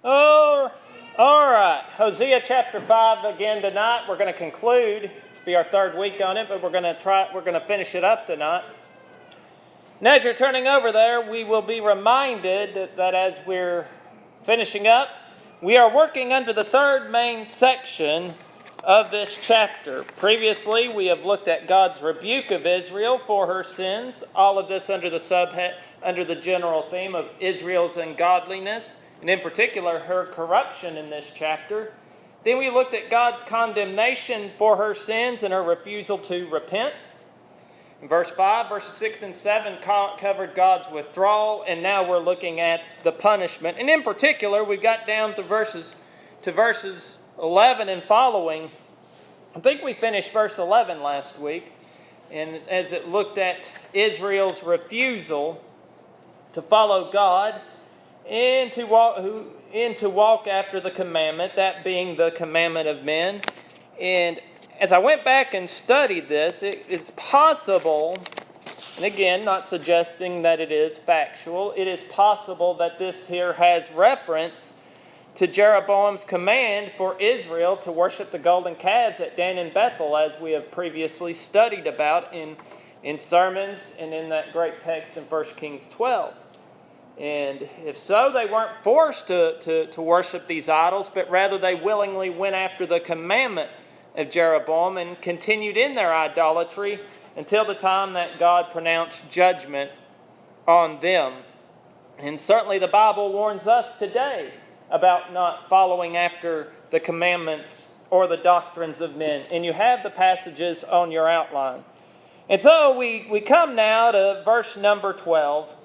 Oh, all right. Hosea chapter 5 again tonight. We're going to conclude. It'll be our third week on it, but we're going to finish it up tonight. Now, as you're turning over there, we will be reminded that as we're finishing up, we are working under the third main section of this chapter. Previously, we have looked at God's rebuke of Israel for her sins. All of this under the general theme of Israel's ungodliness, and in particular, her corruption in this chapter. Then we looked at God's condemnation for her sins and her refusal to repent. In verse 5, verses 6 and 7 covered God's withdrawal, and now we're looking at the punishment. And in particular, we got down to verses 11 and following. I think we finished verse 11 last week, and as it looked at Israel's refusal to follow God and to walk after the commandment, that being the commandment of men. And as I went back and studied this, it is possible, and again, not suggesting that it is factual, it is possible that this here has reference to Jeroboam's command for Israel to worship the golden calves at Dan and Bethel, as we have previously studied about in sermons and in that great text in 1 Kings 12. And if so, they weren't forced to worship these idols, but rather they willingly went after the commandment of Jeroboam and continued in their idolatry until the time that God pronounced judgment on them. And certainly the Bible warns us today about not following after the commandments or the doctrines of men. And you have the passages on your outline. And so we come now to verse number 12.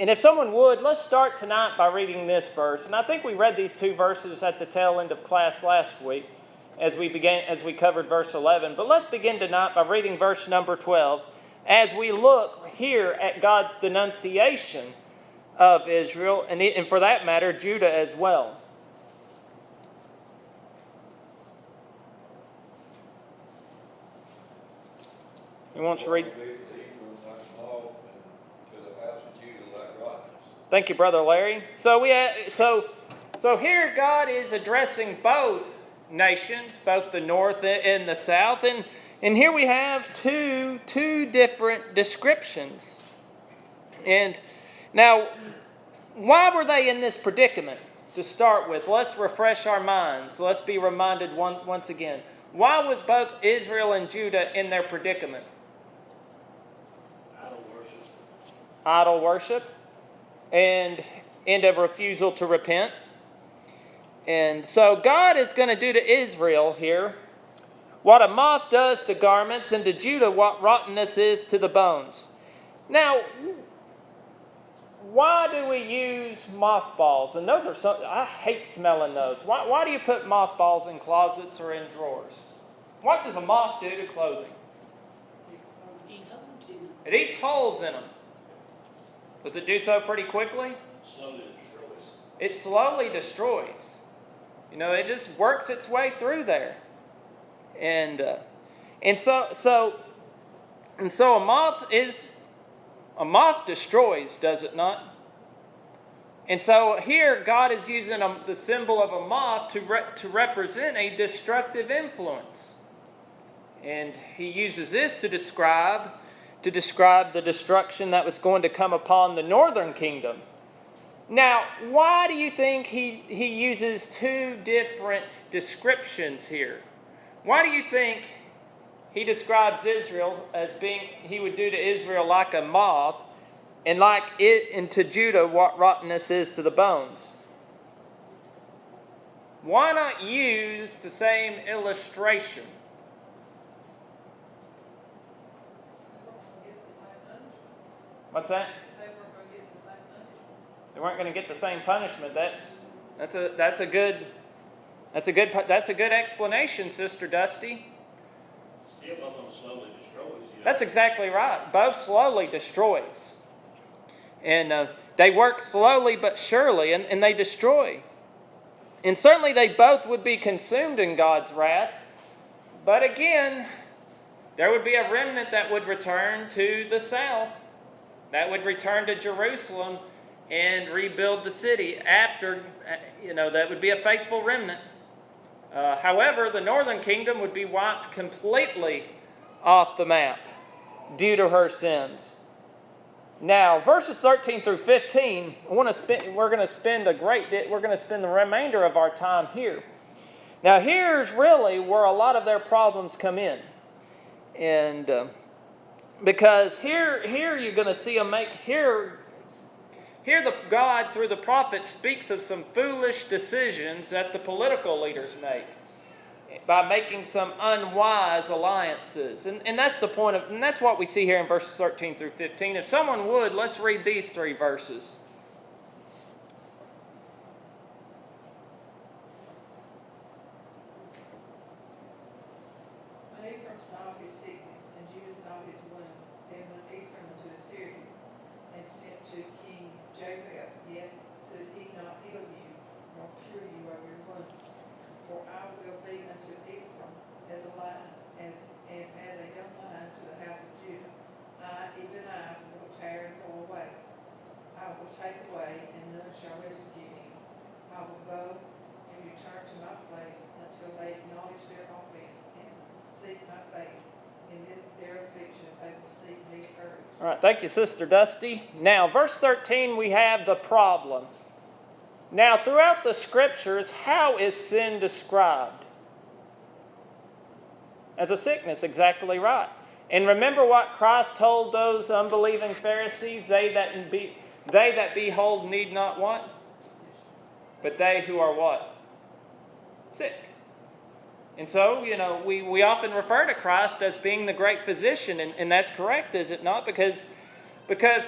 And if someone would, let's start tonight by reading this verse. And I think we read these two verses at the tail end of class last week as we covered verse 11. But let's begin tonight by reading verse number 12 as we look here at God's denunciation of Israel, and for that matter, Judah as well. You want to read? Thank you, Brother Larry. So here God is addressing both nations, both the north and the south, and here we have two different descriptions. And now, why were they in this predicament? To start with, let's refresh our minds. Let's be reminded once again. Why was both Israel and Judah in their predicament? Idol worship. And of refusal to repent. And so God is going to do to Israel here what a moth does to garments, and to Judah what rottenness is to the bones. Now, why do we use mothballs? And those are something, I hate smelling those. Why do you put mothballs in closets or in drawers? What does a moth do to clothing? It eats holes in them. Does it do so pretty quickly? Slowly destroys. It slowly destroys. It just works its way through there. And so a moth destroys, does it not? And so here God is using the symbol of a moth to represent a destructive influence. And he uses this to describe the destruction that was going to come upon the northern kingdom. Now, why do you think he uses two different descriptions here? Why do you think he describes Israel as being, he would do to Israel like a moth, and to Judah what rottenness is to the bones? Why not use the same illustration? What's that? They weren't going to get the same punishment. That's a good explanation, Sister Dusty. Still, both of them slowly destroys you. That's exactly right. Both slowly destroys, and they work slowly but surely, and they destroy. And certainly, they both would be consumed in God's wrath. But again, there would be a remnant that would return to the south. That would return to Jerusalem and rebuild the city after, that would be a faithful remnant. However, the northern kingdom would be wiped completely off the map due to her sins. Now, verses 13 through 15, we're going to spend the remainder of our time here. Now, here's really where a lot of their problems come in, and because here you're going to see them Here the God through the prophet speaks of some foolish decisions that the political leaders make by making some unwise alliances. And that's the point and that's what we see here in verses 13 through 15. If someone would, let's read these 3 verses. When Ephraim saw his sickness, and Judah saw his wound, then went Ephraim to Assyria, and sent to King Jehoiakim, yet could he not heal you, nor cure you of your wound. For I will be unto Ephraim as a lion, and as a young lion to the house of Judah. Even I, will tear and go away. I will take away, and none shall rescue him. I will go and return to my place until they acknowledge their offense and seek my face. In their affliction they will seek me early. All right, thank you, Sister Dusty. Now, verse 13, we have the problem. Now, throughout the Scriptures, how is sin described? As a sickness, exactly right. And remember what Christ told those unbelieving Pharisees, they that behold need not what? But they who are what? Sick. And so, we often refer to Christ as being the great physician, and that's correct, is it not? Because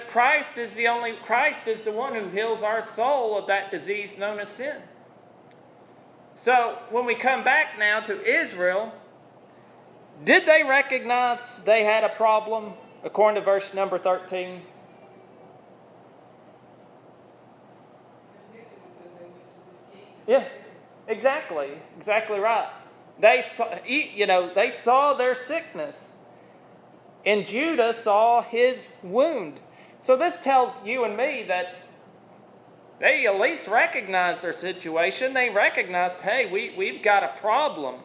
Christ is the one who heals our soul of that disease known as sin. So when we come back now to Israel, did they recognize they had a problem according to verse number 13? Yeah, exactly right. They saw their sickness. And Judah saw his wound. So this tells you and me that they at least recognized their situation. They recognized, hey, we've got a problem.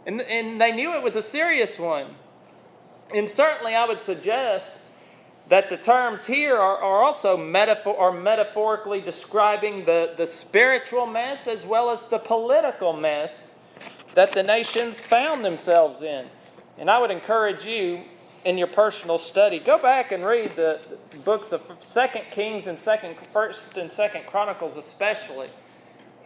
And they knew it was a serious one. And certainly I would suggest that the terms here are also metaphorically describing the spiritual mess as well as the political mess that the nations found themselves in. And I would encourage you, in your personal study, go back and read the books of 2 Kings and 1st and 2nd Chronicles especially.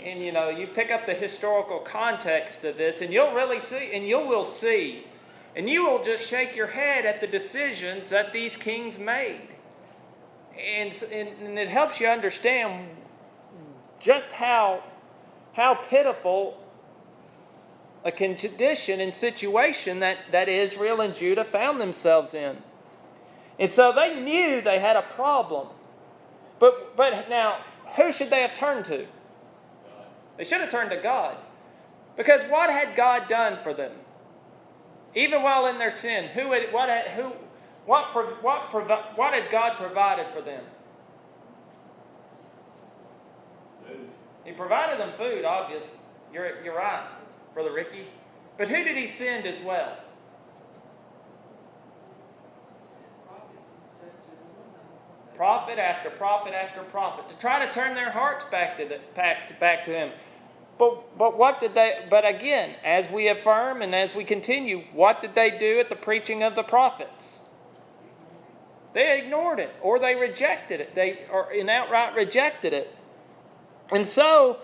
And you pick up the historical context of this, and you'll really see, and you will see, and you will just shake your head at the decisions that these kings made. And it helps you understand just how pitiful a condition and situation that Israel and Judah found themselves in. And so they knew they had a problem. But now, who should they have turned to? They should have turned to God. Because what had God done for them? Even while in their sin, what had God provided for them? Food. He provided them food, obvious. You're right, Brother Ricky. But who did he send as well? Prophet after prophet after prophet to try to turn their hearts back to him. But what did they? But again, as we affirm and as we continue, what did they do at the preaching of the prophets? They ignored it, or they rejected it. They outright rejected it. And so,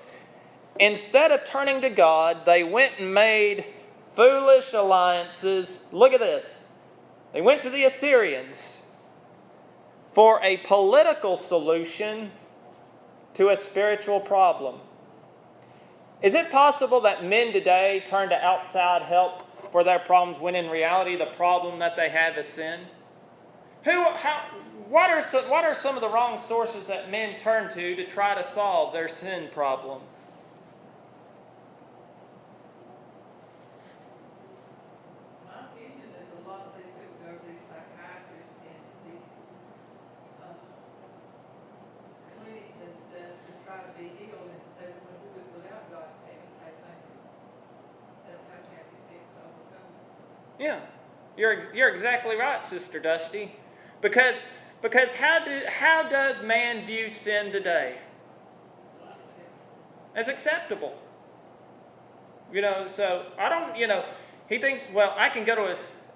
instead of turning to God, they went and made foolish alliances. Look at this. They went to the Assyrians for a political solution to a spiritual problem. Is it possible that men today turn to outside help for their problems when in reality the problem that they have is sin? What are some of the wrong sources that men turn to try to solve their sin problem? My opinion is a lot of these people go to these psychiatrists and to these Yeah, you're exactly right, Sister Dusty. Because how does man view sin today? As acceptable. So I don't. He thinks, well, I can go to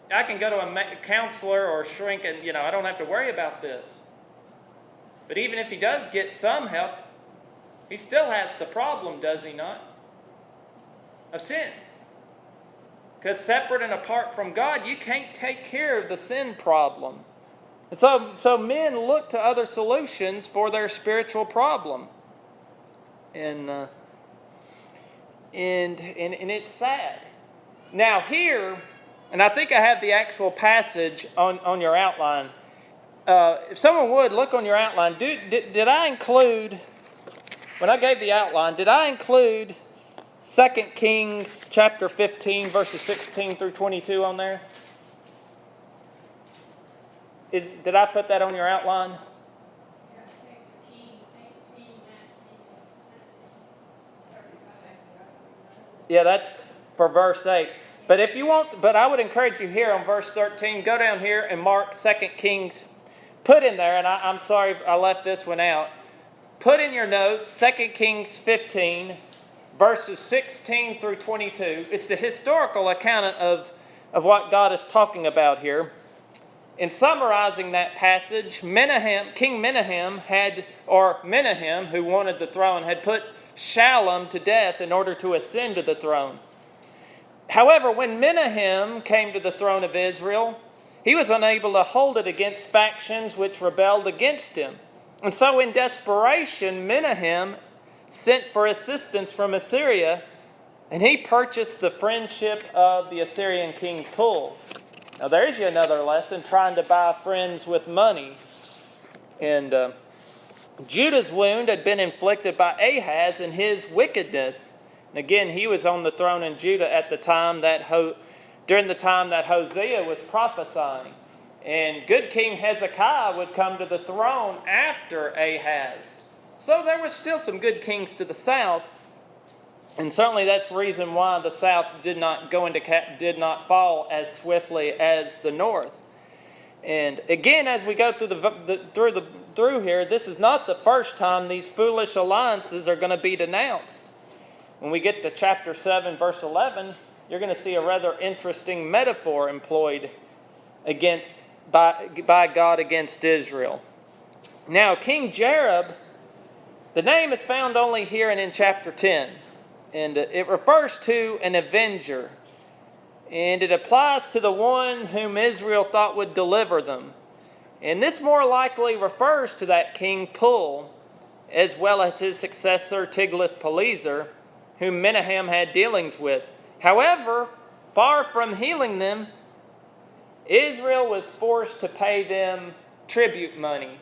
a counselor or a shrink, and I don't have to worry about this. But even if he does get some help, he still has the problem, does he not? Of sin. Because separate and apart from God, you can't take care of the sin problem. And so men look to other solutions for their spiritual problem. And it's sad. Now here, and I think I have the actual passage on your outline. If someone would, look on your outline. Did I include, when I gave the outline, did I include 2 Kings chapter 15, verses 16 through 22 on there? Did I put that on your outline? Yeah, that's for verse 8. But if you want, but I would encourage you here on verse 13, go down here and mark 2 Kings. Put in there, and I'm sorry I left this one out. Put in your notes 2 Kings 15, verses 16 through 22. It's the historical account of what God is talking about here. In summarizing that passage, King Menahem, who wanted the throne, had put Shallum to death in order to ascend to the throne. However, when Menahem came to the throne of Israel, he was unable to hold it against factions which rebelled against him. And so in desperation, Menahem sent for assistance from Assyria, and he purchased the friendship of the Assyrian king Pul. Now there's you another lesson, trying to buy friends with money. And Judah's wound had been inflicted by Ahaz in his wickedness. And again, he was on the throne in Judah at the time during the time that Hosea was prophesying. And good King Hezekiah would come to the throne after Ahaz. So there were still some good kings to the south. And certainly that's the reason why the south did not fall as swiftly as the north. And again, as we go through here, this is not the first time these foolish alliances are going to be denounced. When we get to chapter 7, verse 11, you're going to see a rather interesting metaphor employed by God against Israel. Now, King Jareb, the name is found only here and in chapter 10. And it refers to an avenger. And it applies to the one whom Israel thought would deliver them. And this more likely refers to that king Pul, as well as his successor Tiglath-Pileser, whom Menahem had dealings with. However, far from healing them, Israel was forced to pay them tribute money.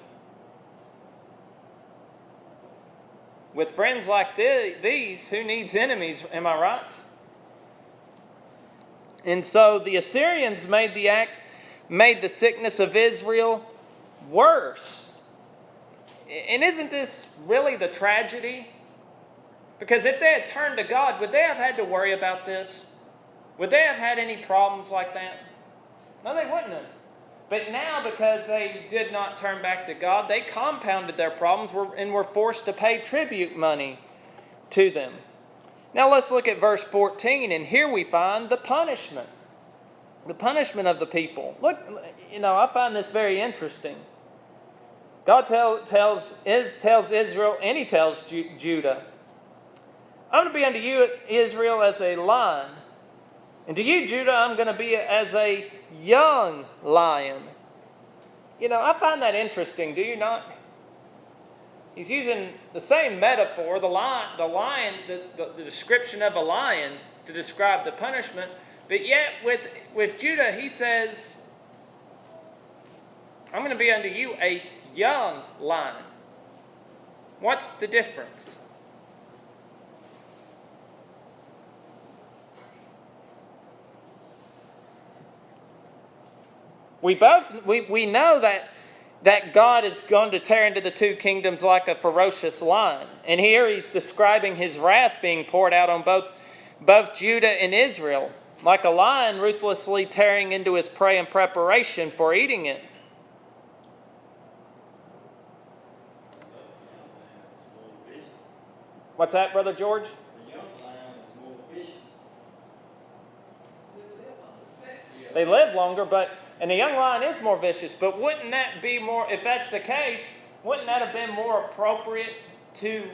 With friends like these, who needs enemies, am I right? And so the Assyrians made the sickness of Israel worse. And isn't this really the tragedy? Because if they had turned to God, would they have had to worry about this? Would they have had any problems like that? No, they wouldn't have. But now, because they did not turn back to God, they compounded their problems and were forced to pay tribute money to them. Now let's look at verse 14, and here we find the punishment. The punishment of the people. Look, I find this very interesting. God tells Israel, and he tells Judah, I'm going to be unto you, Israel, as a lion. And to you, Judah, I'm going to be as a young lion. I find that interesting, do you not? He's using the same metaphor, the description of a lion to describe the punishment. But yet with Judah, he says, I'm going to be unto you a young lion. What's the difference? We know that God is going to tear into the two kingdoms like a ferocious lion. And here he's describing his wrath being poured out on both Judah and Israel. like a lion ruthlessly tearing into his prey in preparation for eating it. What's that, Brother George? The young lion is more vicious. They live longer, and the young lion is more vicious. But wouldn't that be more, if that's the case, wouldn't that have been more appropriate to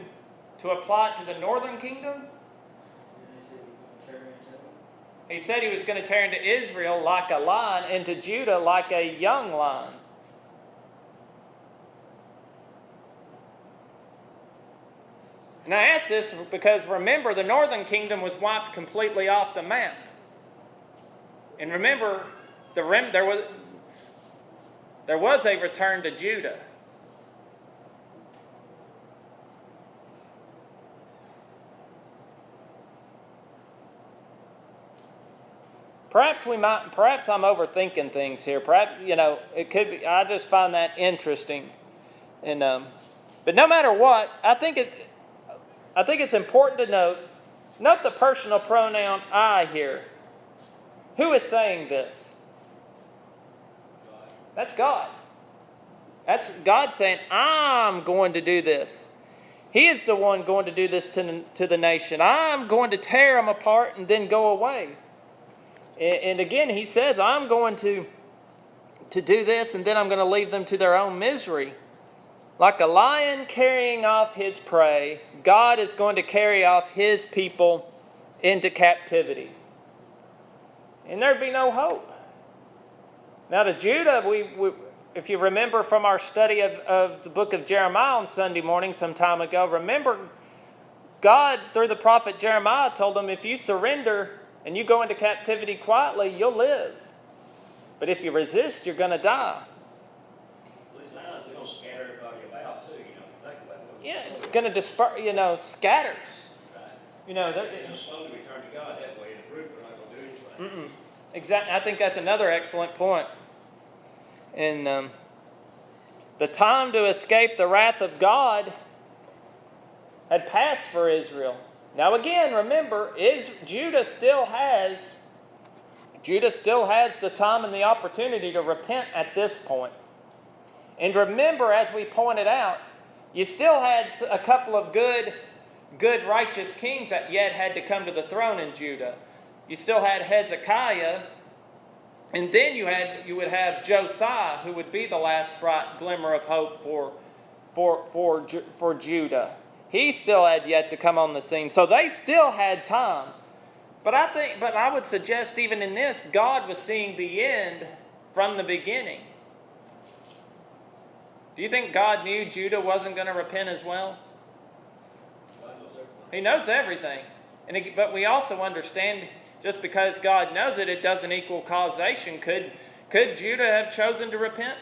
apply it to the northern kingdom? He said he was going to tear into Israel like a lion, into Judah like a young lion. And I ask this because remember, the northern kingdom was wiped completely off the map. And remember, there was a return to Judah. Perhaps I'm overthinking things here. Perhaps, it could be. I just find that interesting. And but no matter what, I think it's important to note the personal pronoun I here. Who is saying this? That's God. That's God saying, I'm going to do this. He is the one going to do this to the nation. I'm going to tear them apart and then go away. And again, he says, I'm going to do this and then I'm going to leave them to their own misery. Like a lion carrying off his prey, God is going to carry off his people into captivity. And there'd be no hope. Now to Judah, we if you remember from our study of the book of Jeremiah on Sunday morning some time ago, remember God, through the prophet Jeremiah, told them, if you surrender and you go into captivity quietly, you'll live. But if you resist, you're going to die. These lions, they're going to scatter everybody about too, think about it. Yeah, it's going to disperse, scatters. Right. They'll slowly return to God that way. In a group, we're not going to do anything. Exactly. I think that's another excellent point. And the time to escape the wrath of God had passed for Israel. Now again, remember, Judah still has the time and the opportunity to repent at this point. And remember, as we pointed out, you still had a couple of good righteous kings that yet had to come to the throne in Judah. You still had Hezekiah, and then you would have Josiah, who would be the last bright glimmer of hope for Judah. He still had yet to come on the scene. So they still had time. But I would suggest even in this, God was seeing the end from the beginning. Do you think God knew Judah wasn't going to repent as well? God knows everything. He knows everything. But we also understand, just because God knows it, it doesn't equal causation. Could Judah have chosen to repent?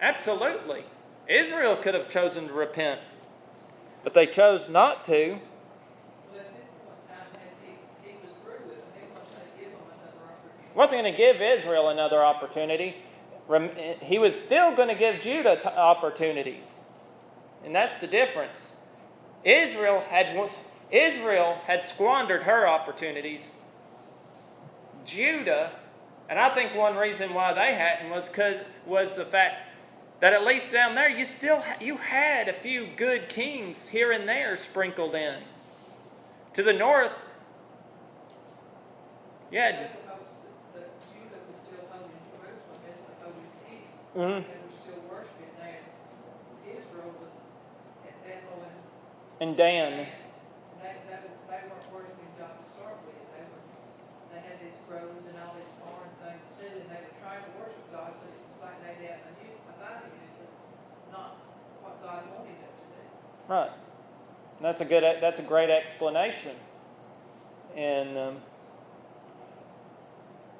Absolutely. Israel could have chosen to repent. But they chose not to. Well, at this point in time, he was through with them. He wasn't going to give them another opportunity. Wasn't going to give Israel another opportunity. He was still going to give Judah opportunities. And that's the difference. Israel had squandered her opportunities. Judah, and I think one reason why they hadn't was the fact that at least down there you had a few good kings here and there sprinkled in. To the north, you had Judah was still holding Jerusalem as the holy city. Mhm. They were still worshiping there. Israel was at Bethel and Dan. They weren't worshiping God to start with. They had these groves and all these foreign things too, and they were trying to worship God, but it was like they had a new abiding. It was not what God wanted them to do. Right. That's a great explanation. And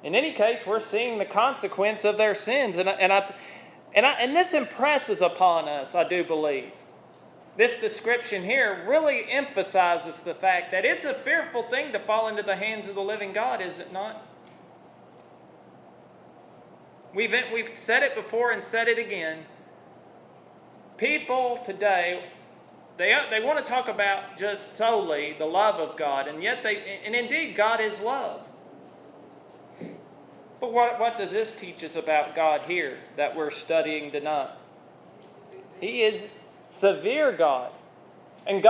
in any case, we're seeing the consequence of their sins, and this impresses upon us, I do believe. This description here really emphasizes the fact that it's a fearful thing to fall into the hands of the living God, is it not? We've said it before and said it again. People today, they want to talk about just solely the love of God, and yet and indeed God is love. But what does this teach us about God here that we're studying tonight? He is severe God. And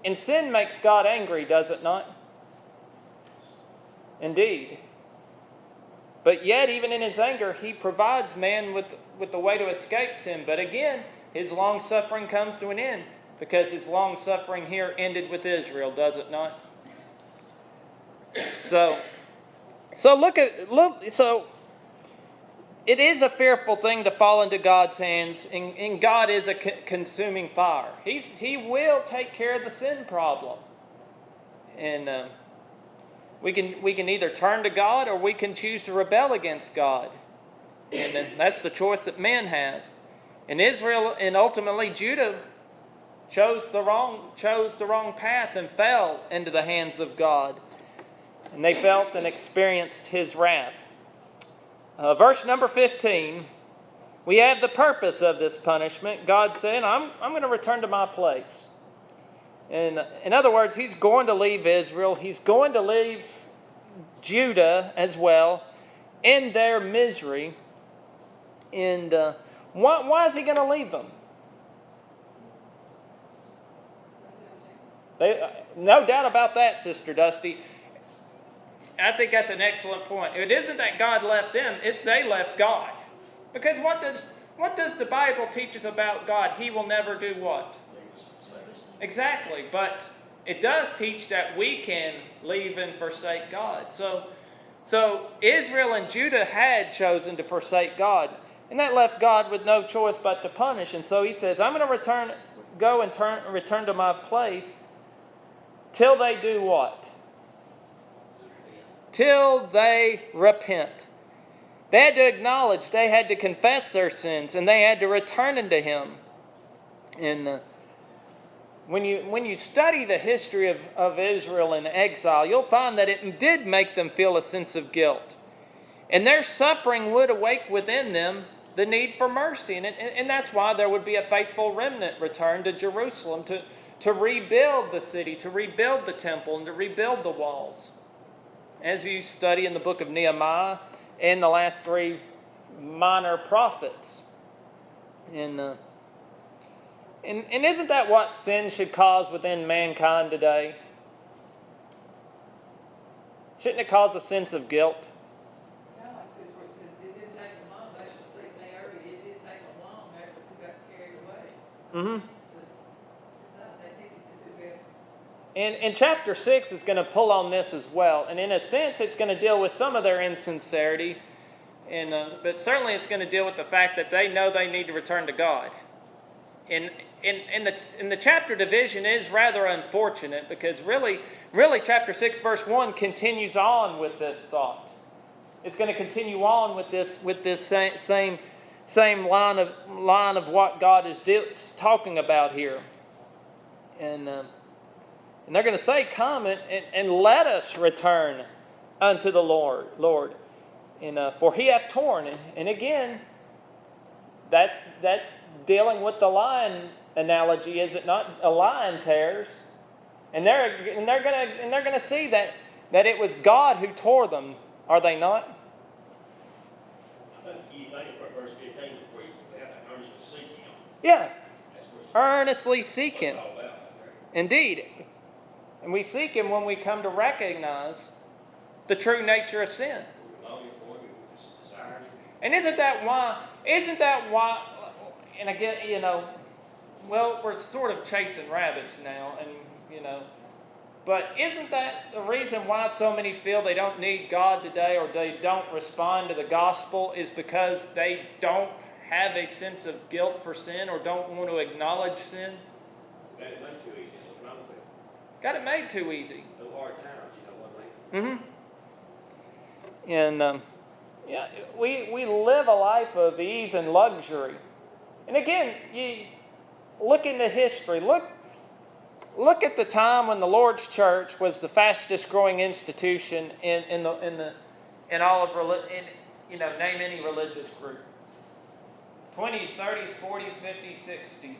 and sin makes God angry, does it not? Indeed. But yet, even in his anger, he provides man with the way to escape sin. But again, his long-suffering comes to an end, because his long-suffering here ended with Israel, does it not? So it is a fearful thing to fall into God's hands, and God is a consuming fire. He will take care of the sin problem. And we can either turn to God, or we can choose to rebel against God. And that's the choice that men have. And Israel and ultimately Judah chose the wrong path and fell into the hands of God. And they felt and experienced his wrath. Verse number 15, we have the purpose of this punishment. God said, I'm going to return to my place. And in other words, he's going to leave Israel. He's going to leave Judah as well in their misery. And why is he going to leave them? No doubt about that, Sister Dusty. I think that's an excellent point. It isn't that God left them, it's they left God. Because what does the Bible teach us about God? He will never do what? Exactly. But it does teach that we can leave and forsake God. So Israel and Judah had chosen to forsake God. And that left God with no choice but to punish. And so he says, I'm going to return to my place till they do what? Till they repent. They had to acknowledge, they had to confess their sins, and they had to return unto him. And when you study the history of Israel in exile, you'll find that it did make them feel a sense of guilt. And their suffering would awake within them the need for mercy. And that's why there would be a faithful remnant return to Jerusalem to rebuild the city, to rebuild the temple, and to rebuild the walls. As you study in the book of Nehemiah and the last three minor prophets. And isn't that what sin should cause within mankind today? Shouldn't it cause a sense of guilt? Yeah, like this where it said, it didn't take them long, they should see me early, it didn't take them long after we got carried away. Mm-hmm. To decide they needed to do better. And chapter 6 is going to pull on this as well. And in a sense, it's going to deal with some of their insincerity. But certainly it's going to deal with the fact that they know they need to return to God. And the chapter division is rather unfortunate, because really chapter 6 verse 1 continues on with this thought. It's going to continue on with this same line of what God is talking about here. And they're going to say, come and let us return unto the Lord. And for he hath torn. And again, that's dealing with the lion analogy, is it not? A lion tears. And they're going to see that it was God who tore them, are they not? I think you think about verse 15, where we have to earnestly seek him. Yeah. That's what Earnestly seek it's him. all about right there. Indeed. And we seek him when we come to recognize the true nature of sin. We're longing for him, we just desire him. And isn't that why, and again, well, we're sort of chasing rabbits now, and, but isn't that the reason why so many feel they don't need God today, or they don't respond to the gospel, is because they don't have a sense of guilt for sin, or don't want to acknowledge sin? Got it made too easy, that's what's wrong with it. Got it made too easy. No hard times, what they. Mm-hmm. And we live a life of ease and luxury. And again, you look into history. Look at the time when the Lord's Church was the fastest growing institution in all of religion. Name any religious group. 20s, 30s, 40s, 50s, 60s.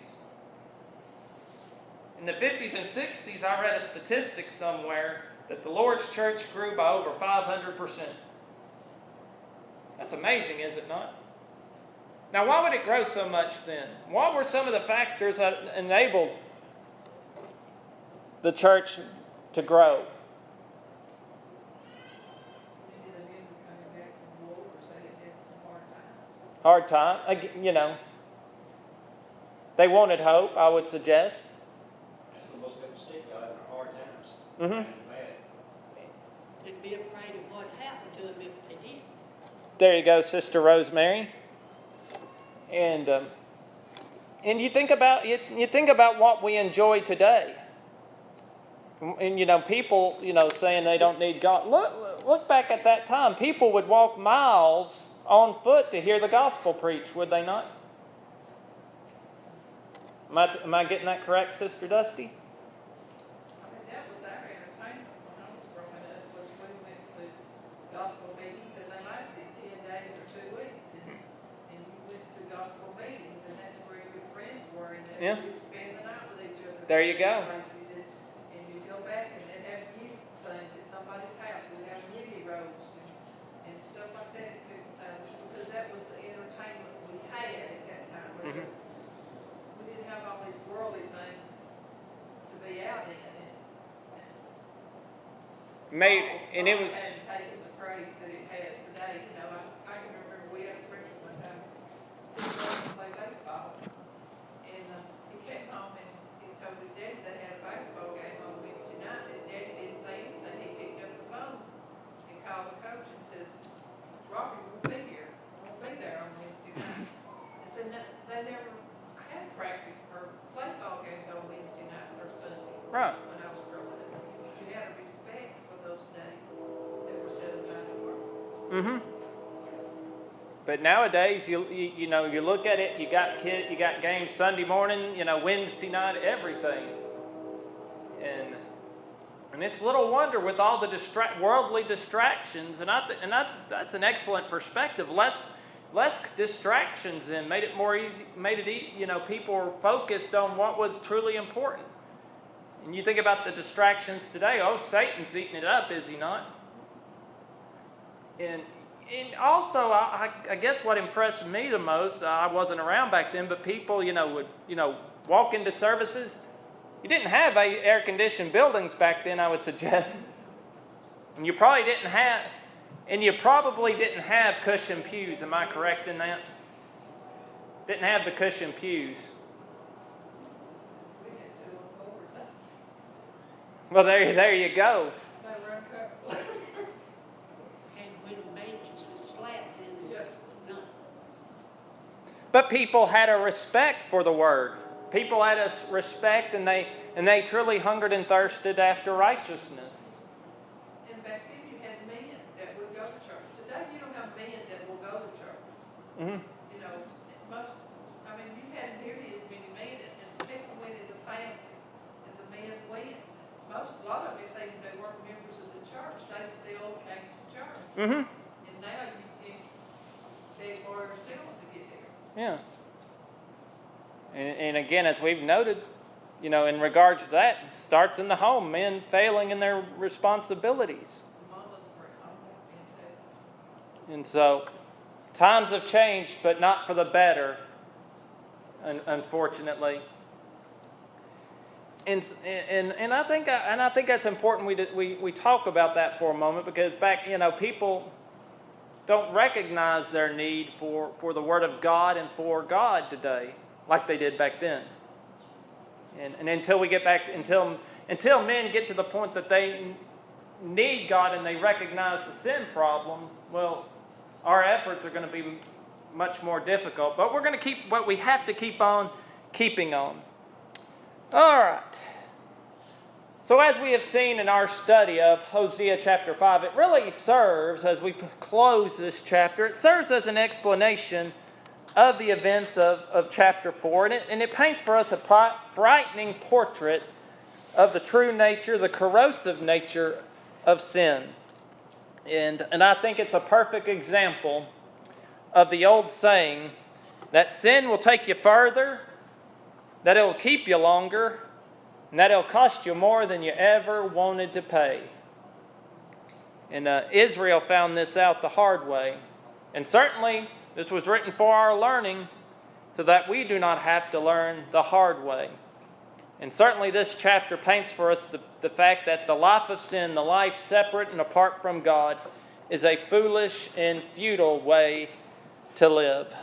In the 50s and 60s, I read a statistic somewhere that the Lord's Church grew by over 500%. That's amazing, is it not? Now, why would it grow so much then? What were some of the factors that enabled the church to grow? So many of the men were coming back from wars, they had had some hard times. Hard time, they wanted hope, I would suggest. That's what most people stick God in their hard times. Mm-hmm. Times are bad. They'd be afraid of what happened to them if they did. There you go, Sister Rosemary. And you think about what we enjoy today. And people saying they don't need God. Look back at that time. People would walk miles on foot to hear the gospel preached, would they not? Am I getting that correct, Sister Dusty? I mean, that was our entertainment when I was growing up, was we went to gospel meetings and they lasted 10 days or 2 weeks. And you went to gospel meetings and that's where your friends were and Yeah. you'd spend the night with each other. There you go. Places. And you'd go back and they'd have youth things at somebody's house. We'd have mini roast and stuff like that at people's houses because that was the entertainment we had at that time. Mhm. We didn't have all these worldly things to be out in. And it was. Hadn't taken the praise that it has today. I can remember we had a preacher one time, he wanted to play baseball. And he came home and he told his daddy they had a baseball game on Wednesday night. His daddy didn't say anything. He picked up the phone and called the coach and says, Robbie won't be here. Won't be there on Wednesday night. And said, no, they never had practice or play ball games on Wednesday night or Sundays. Right. When I was growing up. You had a respect for those days that were set aside to work. Mm-hmm. But nowadays, you look at it. You got games Sunday morning, Wednesday night, everything, and it's little wonder with all the worldly distractions. And that's an excellent perspective. Less distractions and made it more easy. People were focused on what was truly important. And you think about the distractions today. Oh, Satan's eating it up, is he not? And also, I guess what impressed me the most, I wasn't around back then, but people, would, walk into services. You didn't have air-conditioned buildings back then, I would suggest. And you probably didn't have cushioned pews. Am I correct in that? Didn't have the cushioned pews. We had to over that. Well, there you go. They were uncovered. And wooden benches with slats in them. Yeah. No. But people had a respect for the word. People had a respect, and they truly hungered and thirsted after righteousness. And back then you had men that would go to church. Today you don't have men that will go to church. Mm-hmm. You had nearly as many men, and the people went as a family, and the men went. A lot of them, if they weren't members of the church, they still came to church. Mm-hmm. And now they are still to get there. Yeah. And again, as we've noted, in regards to that, it starts in the home, men failing in their responsibilities. Mamas were at home and And so, times have changed, but not for the better, unfortunately. And I think that's important. We talk about that for a moment because people don't recognize their need for the Word of God and for God today, like they did back then. And until men get to the point that they need God and they recognize the sin problem, well, our efforts are going to be much more difficult. But we have to keep on keeping on. All right. So as we have seen in our study of Hosea chapter 5, it really serves, as we close this chapter, it serves as an explanation of the events of chapter 4. And it paints for us a frightening portrait of the true nature, the corrosive nature of sin. And I think it's a perfect example of the old saying that sin will take you further, that it will keep you longer, and that it'll cost you more than you ever wanted to pay. And Israel found this out the hard way. And certainly, this was written for our learning so that we do not have to learn the hard way. And certainly this chapter paints for us the fact that the life of sin, the life separate and apart from God, is a foolish and futile way to live.